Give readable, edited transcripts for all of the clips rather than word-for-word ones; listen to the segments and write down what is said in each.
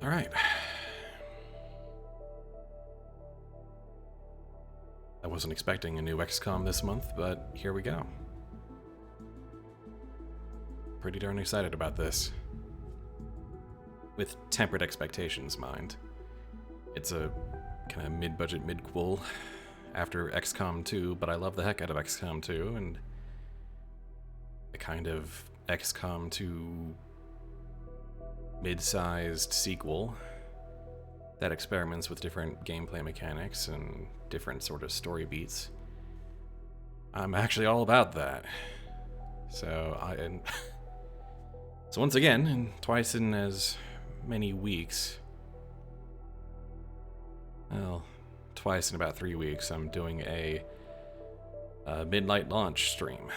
Alright. I wasn't expecting a new XCOM this month, but here we go. Pretty darn excited about this. With tempered expectations, mind. It's a kind of mid-budget, mid-quel after XCOM 2, but I love the heck out of XCOM 2, and a kind of XCOM 2 mid-sized sequel that experiments with different gameplay mechanics and different sort of story beats. I'm actually all about that. So so once again, and twice in as many weeks, well, twice in about 3 weeks, I'm doing a midnight launch stream.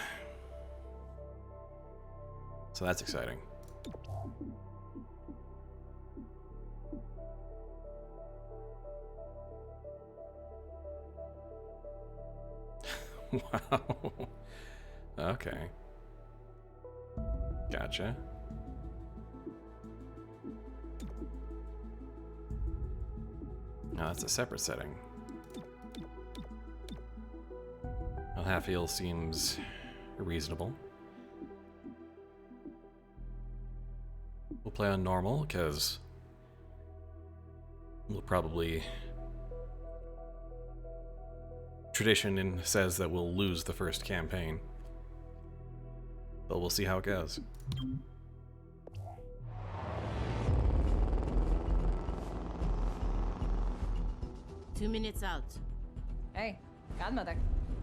So that's exciting. Wow. Okay. Gotcha. No, that's a separate setting. Well, Half-Heal seems reasonable. We'll play on normal, because we'll probably... Tradition says that we'll lose the first campaign. But we'll see how it goes. 2 minutes out. Hey, Godmother.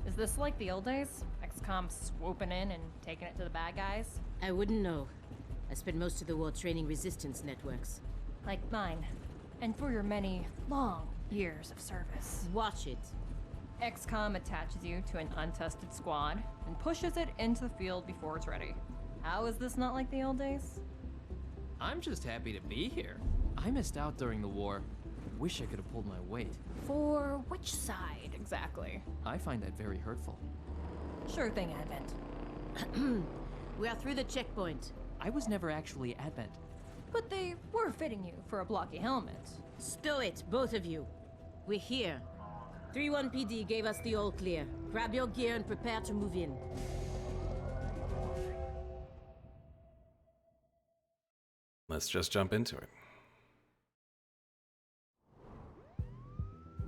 Is this like the old days? XCOM swooping in and taking it to the bad guys? I wouldn't know. I spent most of the war training resistance networks. Like mine. And for your many, long years of service. Watch it. XCOM attaches you to an untested squad and pushes it into the field before it's ready. How is this not like the old days? I'm just happy to be here. I missed out during the war. Wish I could have pulled my weight. For which side, exactly? I find that very hurtful. Sure thing, Advent. We are through the checkpoint. I was never actually Advent. But they were fitting you for a blocky helmet. Stow it, both of you. We're here. 3-1 PD gave us the all clear. Grab your gear and prepare to move in. Let's just jump into it.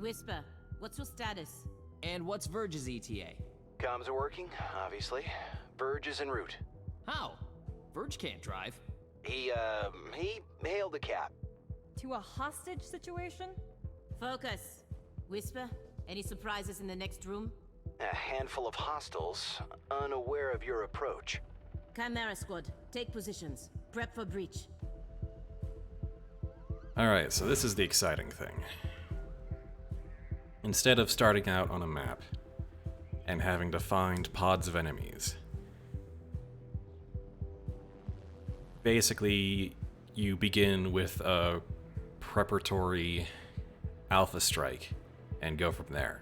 Whisper, what's your status? And what's Verge's ETA? Comms are working, obviously. Verge is en route. How? Verge can't drive. He hailed a cab. To a hostage situation? Focus. Whisper, any surprises in the next room? A handful of hostiles, unaware of your approach. Chimera squad, take positions. Prep for breach. Alright, so this is the exciting thing. Instead of starting out on a map and having to find pods of enemies, basically you begin with a preparatory alpha strike and go from there.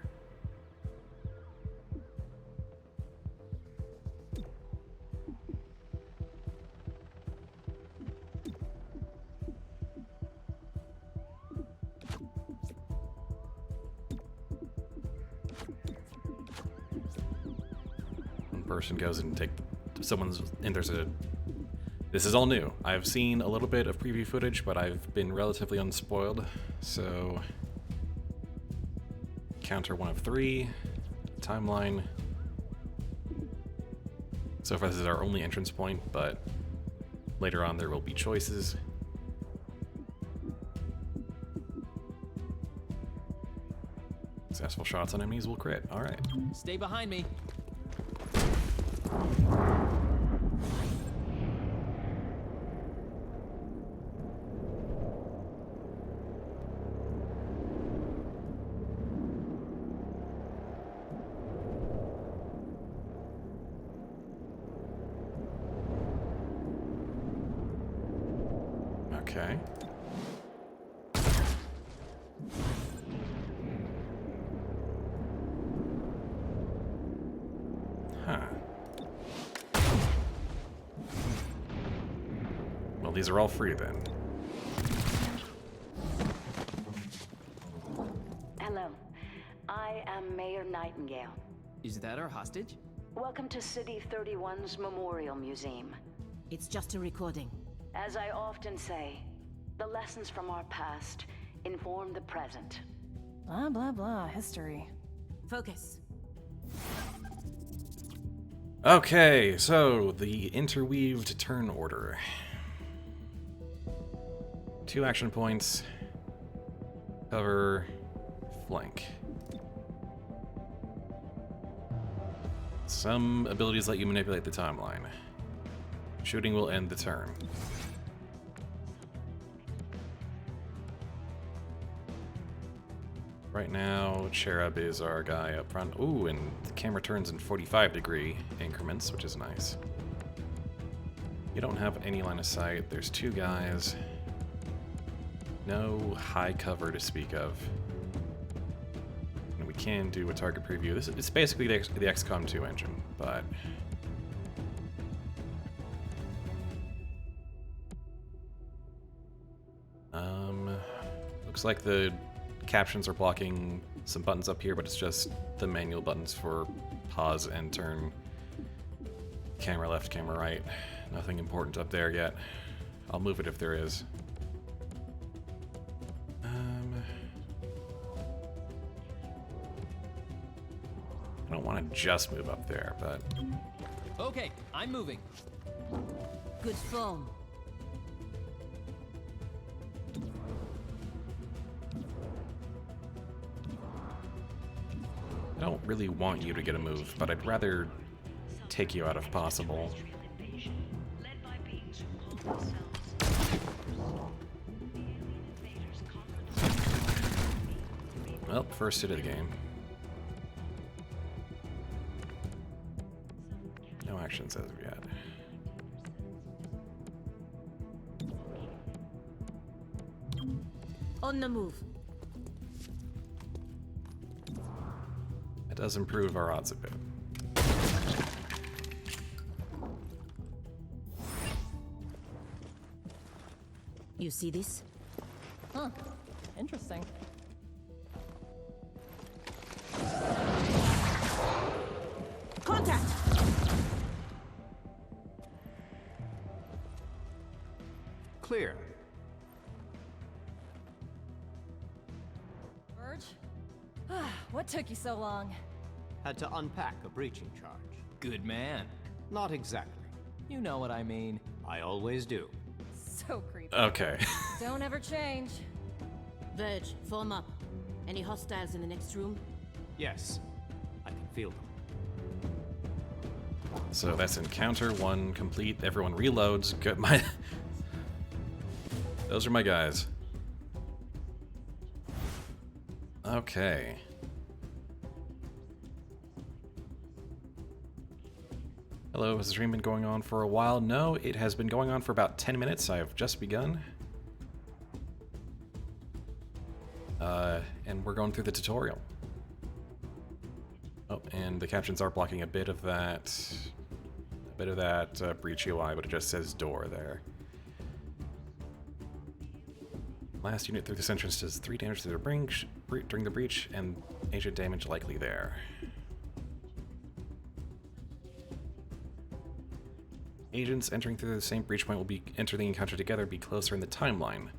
Person goes and this is all new. I've seen a little bit of preview footage, but I've been relatively unspoiled, so counter 1 of 3 timeline. So far this is our only entrance point, but later on there will be choices. Successful shots on enemies will crit. Alright. Stay behind me. Okay. Huh. Well, these are all free then. I am Mayor Nightingale. Is that our hostage? Welcome to City 31's Memorial Museum. It's just a recording. As I often say, the lessons from our past inform the present. Blah, blah, blah. History. Focus. Okay, so the interweaved turn order. 2 action points. Cover. Flank. Some abilities let you manipulate the timeline. Shooting will end the turn. Right now, Cherub is our guy up front. Ooh, and the camera turns in 45-degree increments, which is nice. You don't have any line of sight. There's 2 guys. No high cover to speak of. And we can do a target preview. It's basically the XCOM 2 engine, but... looks like the captions are blocking some buttons up here, but it's just the manual buttons for pause and turn. Camera left, camera right. Nothing important up there yet. I'll move it if there is. I don't want to just move up there, but... Okay, I'm moving. Good form. I don't really want you to get a move, but I'd rather take you out if possible. Well, first hit of the game. No actions as of yet. On the move. That does improve our odds a bit. You see this? Huh. Interesting. Contact! Clear. Verge? What took you so long? Had to unpack a breaching charge. Good man. Not exactly. You know what I mean. I always do. So creepy. Okay. Don't ever change. Verge, form up. Any hostiles in the next room? Yes, I can feel them. So that's encounter 1 complete. Everyone reloads. Good. Those are my guys. Okay. Hello, has the stream been going on for a while? No, it has been going on for about 10 minutes. I have just begun. And we're going through the tutorial. Oh, and the captions are blocking a bit of that breach UI, but it just says door there. Last unit through this entrance does 3 damage to the breach during the breach, and agent damage likely there. Agents entering through the same breach point will enter the encounter together, be closer in the timeline.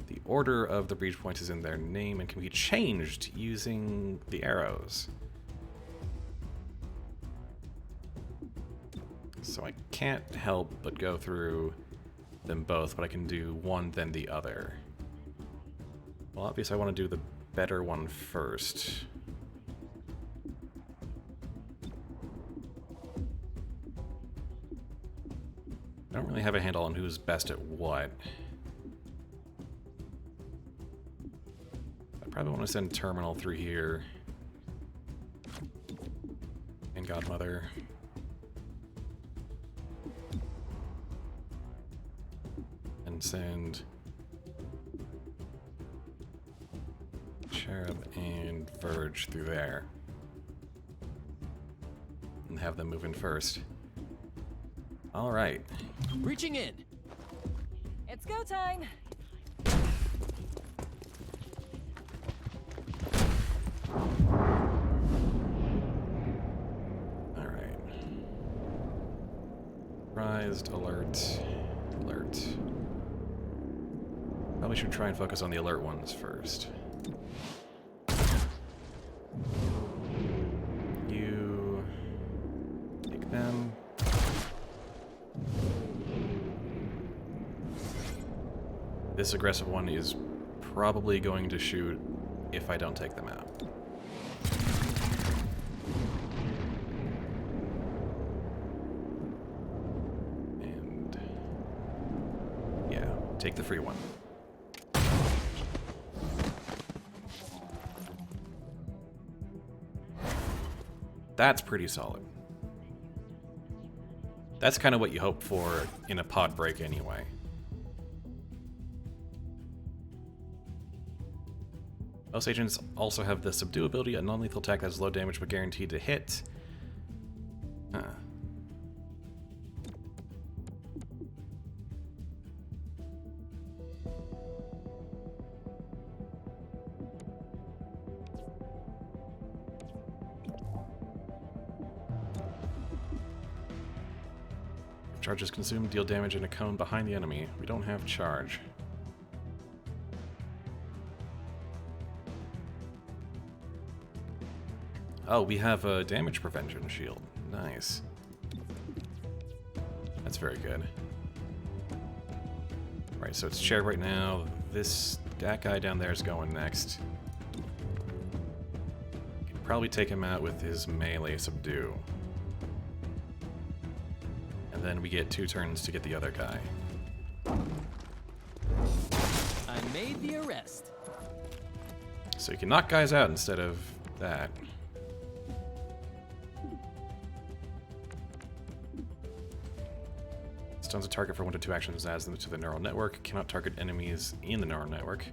The order of the breach points is in their name and can be changed using the arrows. So I can't help but go through them both, but I can do one then the other. Well, obviously I want to do the better one first. I don't really have a handle on who's best at what. I probably want to send Terminal through here. And Godmother. And send Cherub and Verge through there. And have them move in first. All right. Reaching in. It's go time. Alright. Surprised, alert, alert. Probably should try and focus on the alert ones first. You take them. This aggressive one is probably going to shoot if I don't take them out. And yeah, take the free one. That's pretty solid. That's kind of what you hope for in a pod break anyway. Most agents also have the subdue ability, a non-lethal attack that has low damage but guaranteed to hit. Huh. Charges consumed, deal damage in a cone behind the enemy. We don't have charge. Oh, we have a damage prevention shield. Nice. That's very good. Right, so it's shared right now. That guy down there is going next. Can probably take him out with his melee subdue. And then we get 2 turns to get the other guy. I made the arrest. So you can knock guys out instead of that. Stuns a target for 1 to 2 actions, adds them to the neural network. Cannot target enemies in the neural network.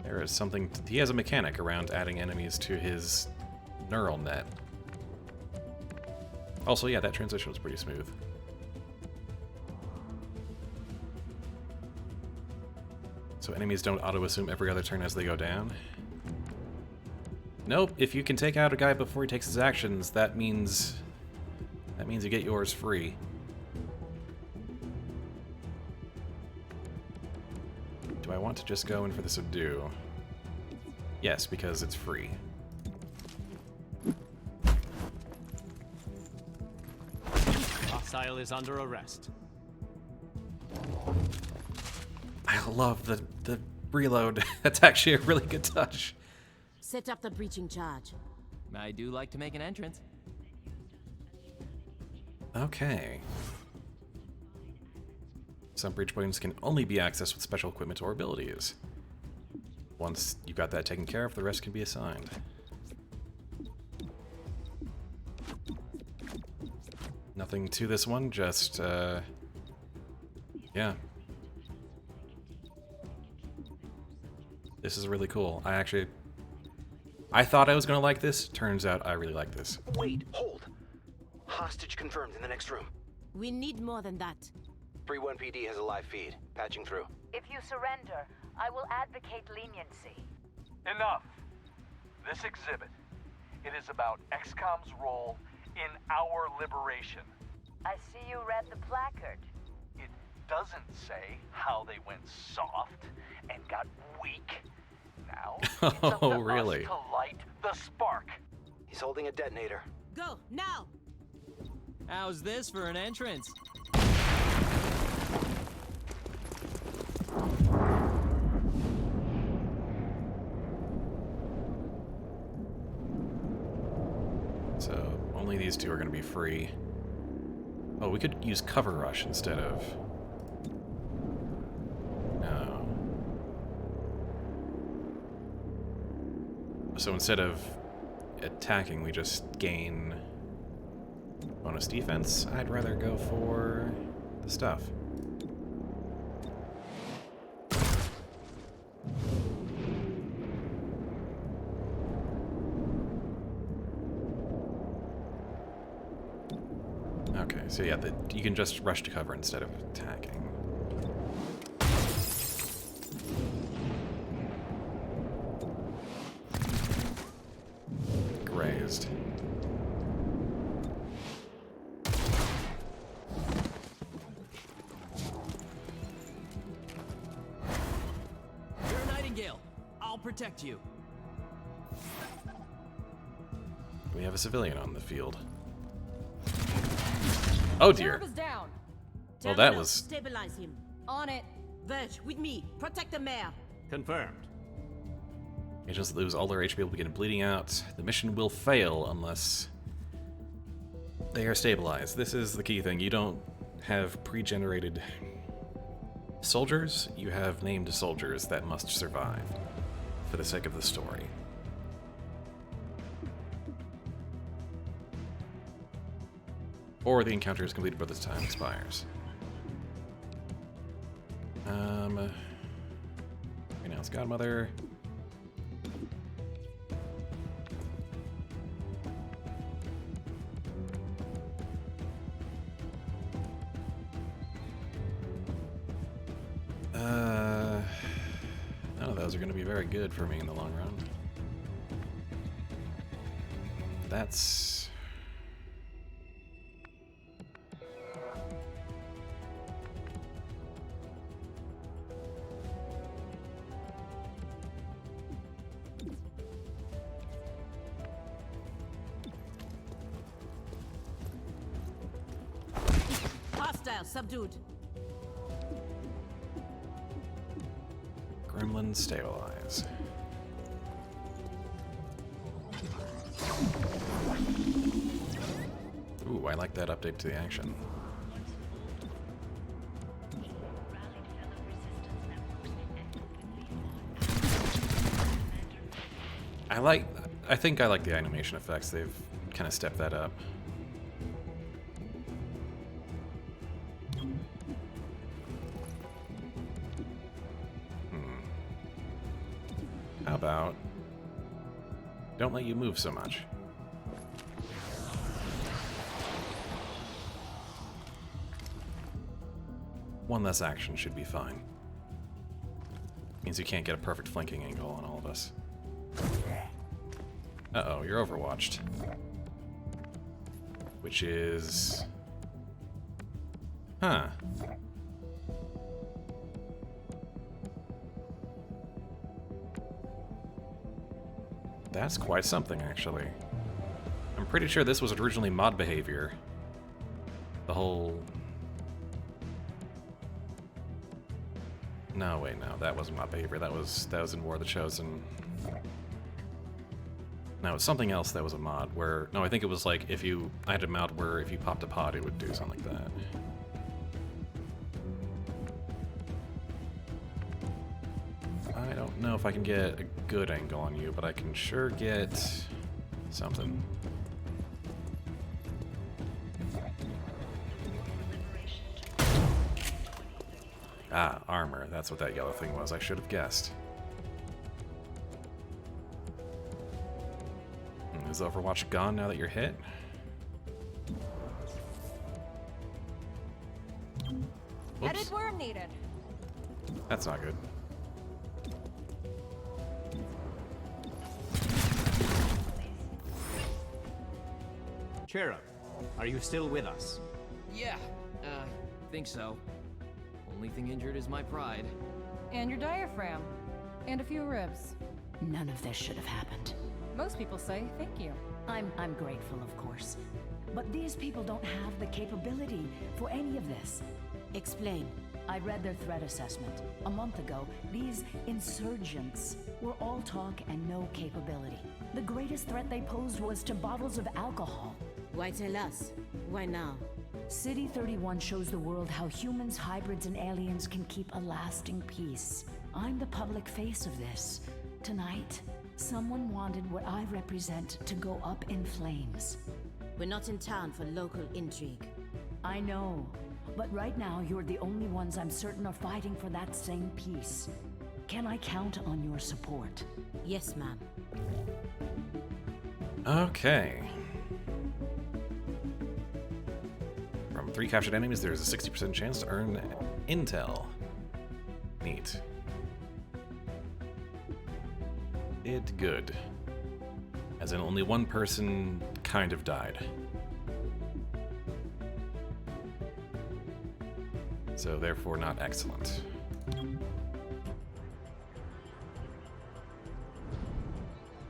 There is something... He has a mechanic around adding enemies to his neural net. Also, yeah, that transition was pretty smooth. So enemies don't auto-assume every other turn as they go down. Nope, if you can take out a guy before he takes his actions, that means you get yours free. Do I want to just go in for the subdue? Yes, because it's free. Hostile is under arrest. I love the reload. That's actually a really good touch. Set up the breaching charge. I do like to make an entrance. Okay. Some breach points can only be accessed with special equipment or abilities. Once you've got that taken care of, the rest can be assigned. Nothing to this one, just, yeah. This is really cool. I thought I was gonna like this. Turns out I really like this. Wait, hold. Hostage confirmed in the next room. We need more than that. 3-1 PD has a live feed. Patching through. If you surrender, I will advocate leniency. Enough. This exhibit, it is about XCOM's role in our liberation. I see you read the placard. It doesn't say how they went soft and got weak. Now, it's up to really? us to light the spark. He's holding a detonator. Go, now! How's this for an entrance? So only these 2 are going to be free. Oh, we could use cover rush instead of... No. So instead of attacking, we just gain bonus defense. I'd rather go for the stuff. Okay, so yeah, you can just rush to cover instead of attacking. confused. You're a Nightingale. I'll protect you. We have a civilian on the field. Oh dear. Sheriff is down. Well, that Terminal, was... Stabilize him. On it. Verge, with me. Protect the mayor. Confirmed. Agents that lose all their HP will begin bleeding out. The mission will fail unless they are stabilized. This is the key thing. You don't have pre-generated soldiers. You have named soldiers that must survive for the sake of the story. Or the encounter is completed by the time expires. Renounce Godmother. None of those are going to be very good for me in the long run. That's... Hostile, subdued. Gremlin stabilize. Ooh, I like that update to the action. I think I like the animation effects. They've kind of stepped that up. How about don't let you move so much. One less action should be fine. Means you can't get a perfect flanking angle on all of us. Uh-oh, you're overwatched. Which is... Huh. That's quite something, actually. I'm pretty sure this was originally mod behavior. The whole... No, wait, no, that wasn't mod behavior. That was in War of the Chosen. No, it's something else that was a mod where... No, I think it was like if you... I had a mod where if you popped a pod, it would do something like that. I don't know if I can get a good angle on you, but I can sure get something. Ah, armor. That's what that yellow thing was. I should have guessed. Is Overwatch gone now that you're hit? Headed Whoops. where needed. That's not good. Chimera, are you still with us? Yeah, think so. Only thing injured is my pride. And your diaphragm. And a few ribs. None of this should have happened. Most people say thank you. I'm grateful, of course. But these people don't have the capability for any of this. Explain. I read their threat assessment. A month ago, these insurgents were all talk and no capability. The greatest threat they posed was to bottles of alcohol. Why tell us? Why now? City 31 shows the world how humans, hybrids, and aliens can keep a lasting peace. I'm the public face of this. Tonight, someone wanted what I represent to go up in flames. We're not in town for local intrigue. I know, but right now you're the only ones I'm certain are fighting for that same peace. Can I count on your support? Yes, ma'am. Okay. From 3 captured enemies, there's a 60% chance to earn intel. Neat. It good. As in, only one person kind of died. So therefore not excellent.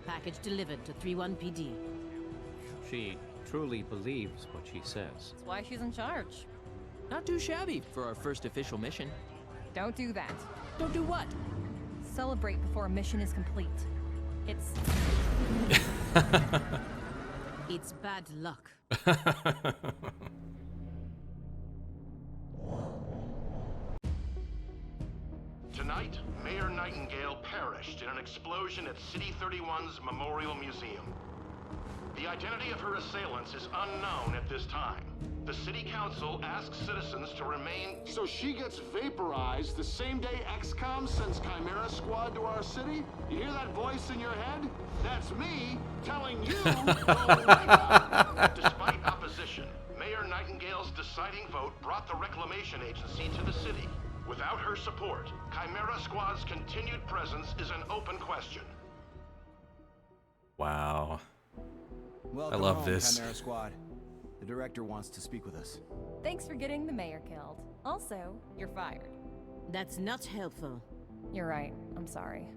Package delivered to 31 PD. She truly believes what she says. That's why she's in charge. Not too shabby for our first official mission. Don't do that. Don't do what? Celebrate before a mission is complete. It's... It's bad luck. Tonight, Mayor Nightingale perished in an explosion at City 31's Memorial Museum. The identity of her assailants is unknown at this time. The City Council asks citizens to remain... So she gets vaporized the same day XCOM sends Chimera Squad to our city? You hear that voice in your head? That's me telling you to wake up. Despite opposition, Mayor Nightingale's deciding vote brought the Reclamation Agency to the city. Without her support, Chimera Squad's continued presence is an open question. Wow. Welcome I love home, this. Chimera Squad. The director wants to speak with us. Thanks for getting the mayor killed. Also, you're fired. That's not helpful. You're right. I'm sorry.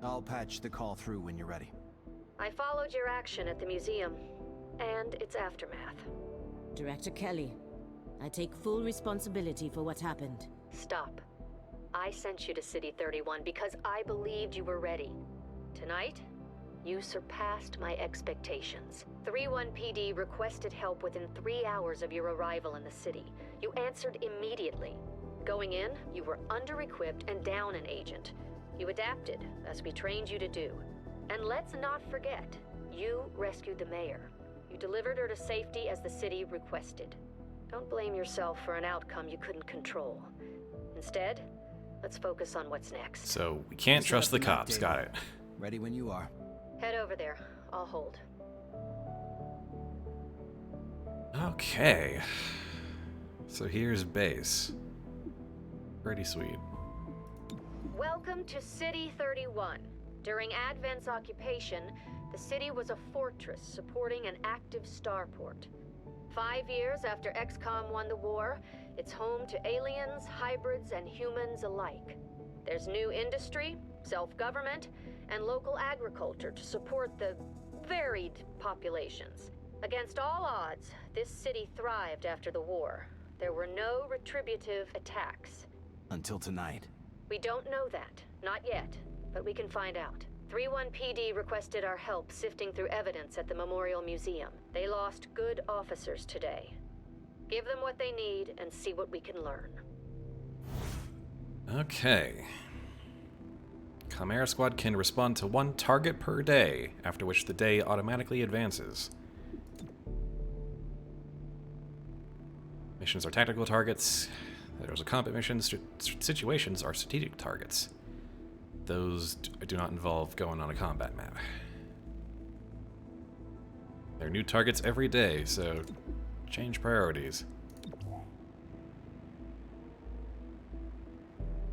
I'll patch the call through when you're ready. I followed your action at the museum, and its aftermath. Director Kelly, I take full responsibility for what happened. Stop. I sent you to City 31 because I believed you were ready. Tonight, you surpassed my expectations. 31 PD requested help within 3 hours of your arrival in the city. You answered immediately. Going in, you were under-equipped and down an agent. You adapted, as we trained you to do. And let's not forget, you rescued the mayor. You delivered her to safety as the city requested. Don't blame yourself for an outcome you couldn't control. Instead, let's focus on what's next. So we can't trust the cops. Got it. Ready when you are. Head over there. I'll hold. Okay. So here's base. Pretty sweet. Welcome to City 31. During Advent's occupation, the city was a fortress supporting an active starport. 5 years after XCOM won the war, it's home to aliens, hybrids, and humans alike. There's new industry, self-government, and local agriculture to support the varied populations. Against all odds, this city thrived after the war. There were no retributive attacks. Until tonight. We don't know that. Not yet. But we can find out. 31 PD requested our help sifting through evidence at the Memorial Museum. They lost good officers today. Give them what they need and see what we can learn. Okay. Chimera Squad can respond to 1 target per day, after which the day automatically advances. Missions are tactical targets. There's a combat mission. Situations are strategic targets. Those do not involve going on a combat map. There are new targets every day, so change priorities.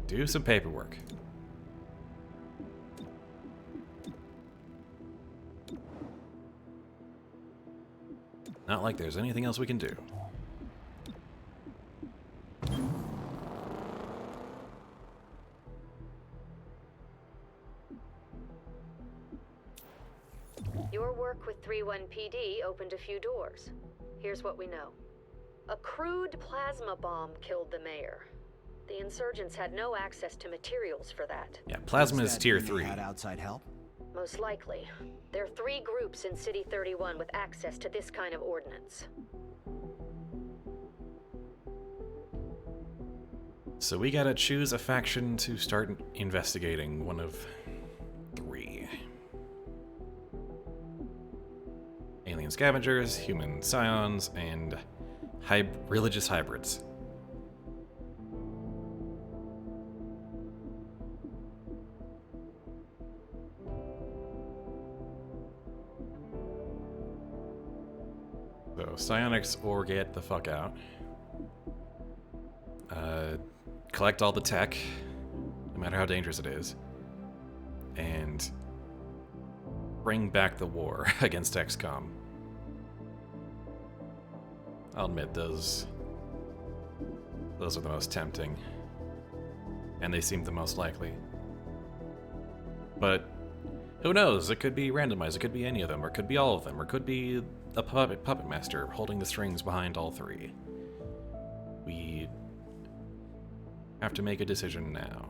Do some paperwork. Not like there's anything else we can do. Your work with 31 PD opened a few doors. Here's what we know. A crude plasma bomb killed the mayor. The insurgents had no access to materials for that. Yeah, plasma is tier 3. Had outside help? Most likely. There are 3 groups in City 31 with access to this kind of ordnance. So we gotta choose a faction to start investigating. One of 3. Alien scavengers, human scions, and religious hybrids. So, psionics or get the fuck out. Collect all the tech, no matter how dangerous it is. And bring back the war against XCOM. I'll admit those are the most tempting, and they seem the most likely. But who knows? It could be randomized. It could be any of them, or it could be all of them, or it could be a puppet master holding the strings behind all three. We have to make a decision now.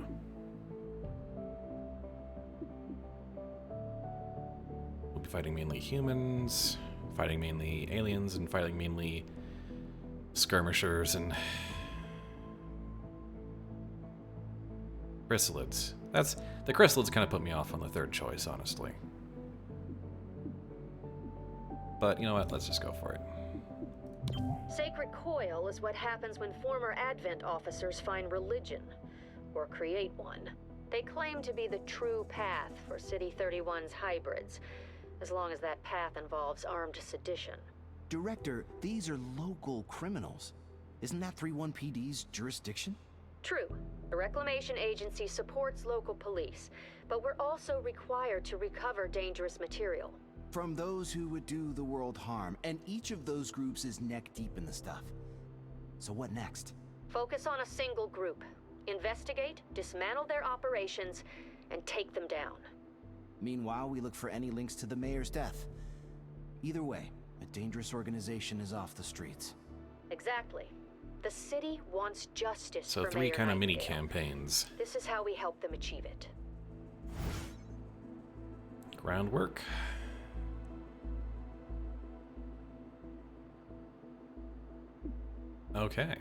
We'll be fighting mainly humans, fighting mainly aliens, and fighting mainly skirmishers and chrysalids. The chrysalids kind of put me off on the third choice, honestly. But you know what? Let's just go for it. Sacred coil is what happens when former Advent officers find religion, or create one. They claim to be the true path for City 31's hybrids, as long as that path involves armed sedition. Director, these are local criminals. Isn't that 31PD's jurisdiction? True. The Reclamation Agency supports local police, but we're also required to recover dangerous material. From those who would do the world harm, and each of those groups is neck deep in the stuff. So what next? Focus on a single group. Investigate, dismantle their operations, and take them down. Meanwhile, we look for any links to the mayor's death. Either way, a dangerous organization is off the streets. Exactly. The city wants justice So for three Mayor kind of mini Nightingale. campaigns. This is how we help them achieve it. Groundwork. Okay.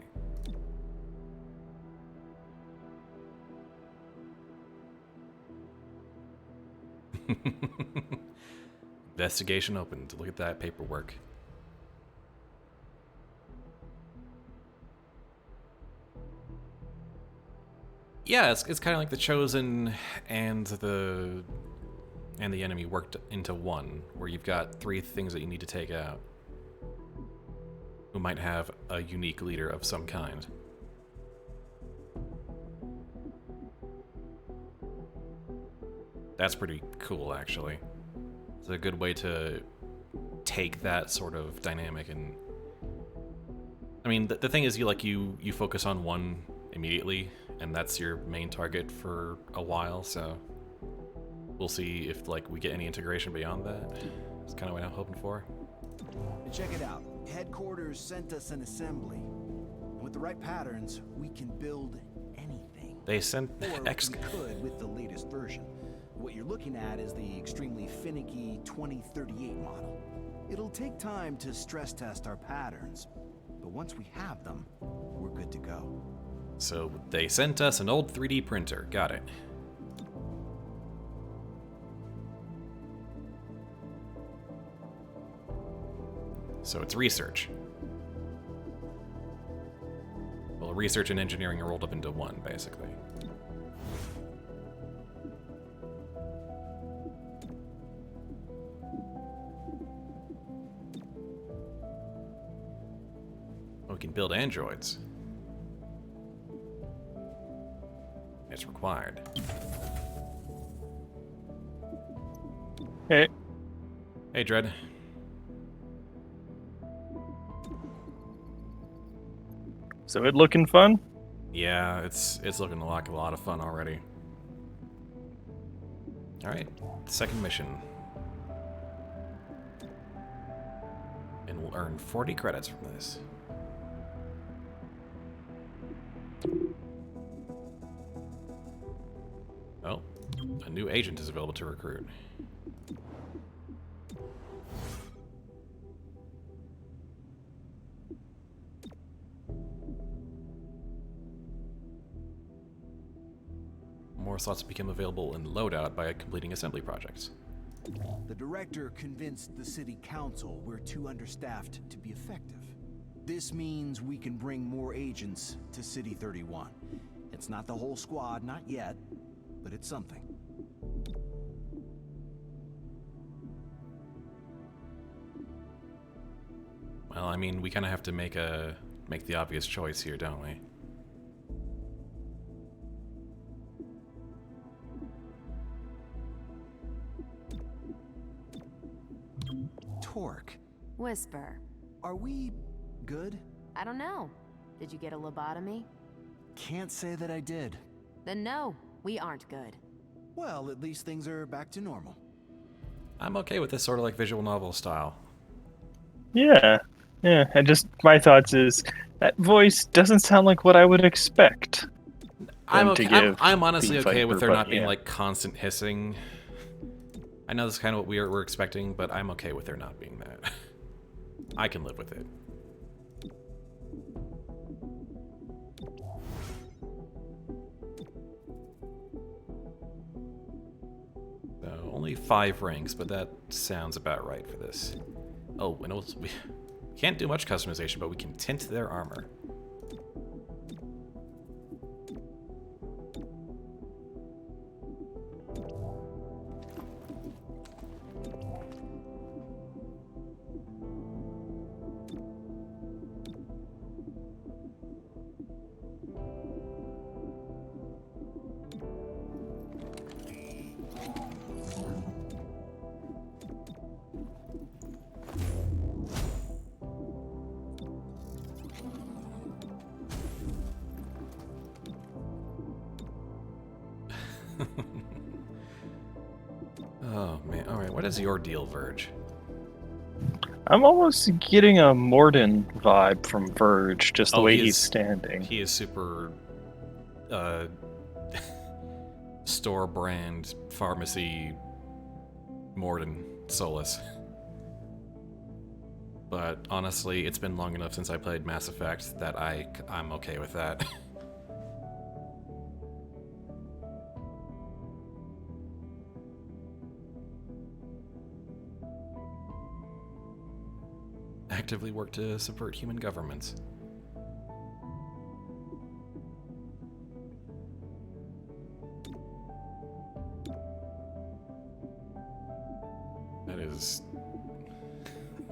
Investigation opened. Look at that paperwork. Yeah, it's kind of like the Chosen and the enemy worked into one, where you've got three things that you need to take out, who might have a unique leader of some kind. That's pretty cool, actually. It's a good way to take that sort of dynamic and... I mean, the thing is, you focus on one immediately, and that's your main target for a while, so... We'll see if, we get any integration beyond that. That's kind of what I'm hoping for. Check it out. Headquarters sent us an assembly. And with the right patterns, we can build anything. They sent Or we could with the latest version. What you're looking at is the extremely finicky 2038 model. It'll take time to stress test our patterns, but once we have them, we're good to go. So they sent us an old 3D printer. Got it. So it's research. Well, research and engineering are rolled up into one, basically. Oh, we can build androids. It's required. Hey. Hey, Dread. So it looking fun? Yeah, it's looking like a lot of fun already. Alright, second mission. And we'll earn 40 credits from this. Oh, a new agent is available to recruit. More slots become available in loadout by completing assembly projects. The director convinced the city council we're too understaffed to be effective. This means we can bring more agents to City 31. It's not the whole squad, not yet, but it's something. Well, I mean, we kind of have to make the obvious choice here, don't we? Torque. Whisper. Are we good? I don't know. Did you get a lobotomy? Can't say that I did. Then no, we aren't good. Well, at least things are back to normal. I'm okay with this sort of like visual novel style. Yeah, and just my thoughts is that voice doesn't sound like what I would expect. I'm okay. I'm honestly okay with there but not being like constant hissing. I know this is kind of what we're expecting, but I'm okay with there not being that. I can live with it. So only 5 ranks, but that sounds about right for this. Oh, and also, we can't do much customization, but we can tint their armor. Oh man, alright, what is your deal, Verge? I'm almost getting a Morden vibe from Verge, just the way he's standing. He is super store brand pharmacy Morden Solus. But honestly, it's been long enough since I played Mass Effect that I'm okay with that. Actively work to subvert human governments. That is...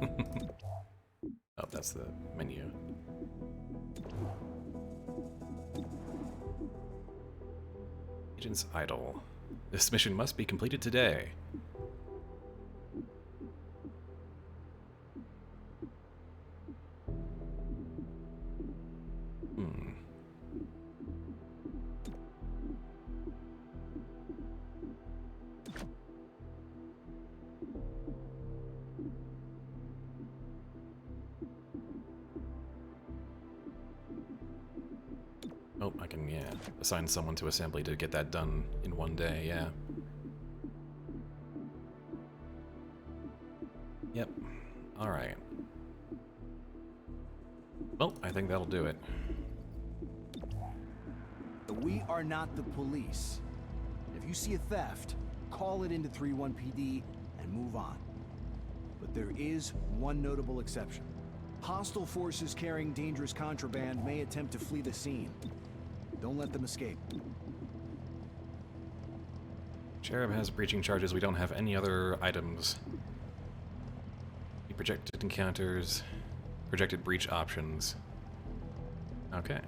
oh, that's the menu. Agents idle. This mission must be completed today. Oh, I can, yeah, assign someone to assembly to get that done in one day, yeah. Yep. Alright. Well, I think that'll do it. We are not the police. If you see a theft, call it into 3-1 PD and move on. But there is one notable exception. Hostile forces carrying dangerous contraband may attempt to flee the scene. Don't let them escape. Cherub has breaching charges. We don't have any other items. Projected encounters, projected breach options. Okay.